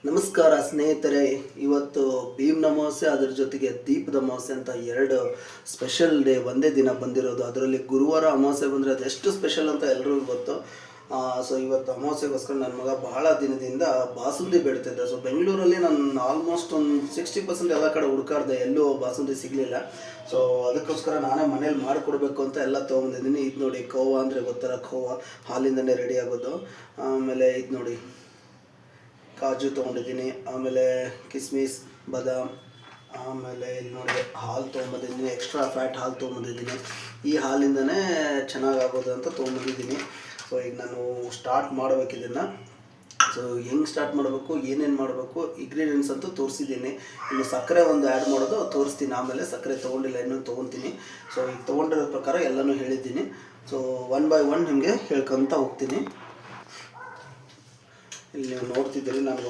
ನಮಸ್ಕಾರ ಸ್ನೇಹಿತರೆ, ಇವತ್ತು ಭೀಮ್ನ ಅಮಾವಾಸ್ಯೆ ಅದರ ಜೊತೆಗೆ ದೀಪದ ಅಮಾವಾಸ್ಯೆ ಅಂತ ಎರಡು ಸ್ಪೆಷಲ್ ಡೇ ಒಂದೇ ದಿನ ಬಂದಿರೋದು. ಅದರಲ್ಲಿ ಗುರುವಾರ ಅಮಾವಾಸ್ಯೆ ಬಂದರೆ ಅದೆಷ್ಟು ಸ್ಪೆಷಲ್ ಅಂತ ಎಲ್ರಿಗೂ ಗೊತ್ತು. ಸೊ ಇವತ್ತು ಅಮಾವಾಸ್ಯೆಗೋಸ್ಕರ ನನ್ನ ಮಗ ಬಹಳ ದಿನದಿಂದ ಬಾಸುಂದಿ ಬೇಡ್ತಿದ್ದ. ಸೊ ಬೆಂಗಳೂರಲ್ಲಿ ನಾನು ಆಲ್ಮೋಸ್ಟ್ ಒಂದು 60% ಎಲ್ಲ ಕಡೆ ಹುಡುಕಾಡ್ದೆ, ಎಲ್ಲೂ ಬಾಸುಂದಿ ಸಿಗಲಿಲ್ಲ. ಸೊ ಅದಕ್ಕೋಸ್ಕರ ನಾನೇ ಮನೇಲಿ ಮಾಡಿಕೊಡ್ಬೇಕು ಅಂತ ಎಲ್ಲ ತೊಗೊಂಡಿದ್ದೀನಿ. ಇದು ನೋಡಿ, ಖೋವಾ ಅಂದರೆ ಗೊತ್ತಲ್ಲ, ಖೋವಾ ಹಾಲಿಂದನೇ ರೆಡಿ ಆಗೋದು. ಆಮೇಲೆ ಇದು ನೋಡಿ, ಕಾಜು ತೊಗೊಂಡಿದ್ದೀನಿ, ಆಮೇಲೆ ಕಿಸ್ಮಿಸ್, ಬಾದಾಮ್, ಆಮೇಲೆ ಇಲ್ಲಿ ನೋಡಿ ಹಾಲು ತೊಗೊಂಬಂದಿದ್ದೀನಿ, ಎಕ್ಸ್ಟ್ರಾ ಫ್ಯಾಟ್ ಹಾಲು ತೊಗೊಂಬಂದಿದ್ದೀನಿ. ಈ ಹಾಲಿಂದನೇ ಚೆನ್ನಾಗಾಗೋದು ಅಂತ ತೊಗೊಂಬಂದಿದ್ದೀನಿ. ಸೊ ಈಗ ನಾನು ಸ್ಟಾರ್ಟ್ ಮಾಡಬೇಕು ಇದನ್ನು. ಸೊ ಹೆಂಗೆ ಸ್ಟಾರ್ಟ್ ಮಾಡಬೇಕು, ಏನೇನು ಮಾಡಬೇಕು, ಇಂಗ್ರೀಡಿಯೆಂಟ್ಸ್ ಅಂತೂ ತೋರಿಸಿದ್ದೀನಿ. ಇನ್ನು ಸಕ್ಕರೆ ಒಂದು ಆ್ಯಡ್ ಮಾಡೋದು ತೋರಿಸ್ತೀನಿ. ಆಮೇಲೆ ಸಕ್ಕರೆ ತೊಗೊಂಡಿಲ್ಲ, ಇನ್ನೂ ತೊಗೊತೀನಿ. ಸೊ ಈಗ ತೊಗೊಂಡಿರೋ ಪ್ರಕಾರ ಎಲ್ಲನೂ ಹೇಳಿದ್ದೀನಿ. ಸೊ 1 by 1 ನಿಮಗೆ ಹೇಳ್ಕೊತ ಹೋಗ್ತೀನಿ. ಇಲ್ಲಿ ನೀವು ನೋಡ್ತಿದ್ದೀರಿ, ನಾನು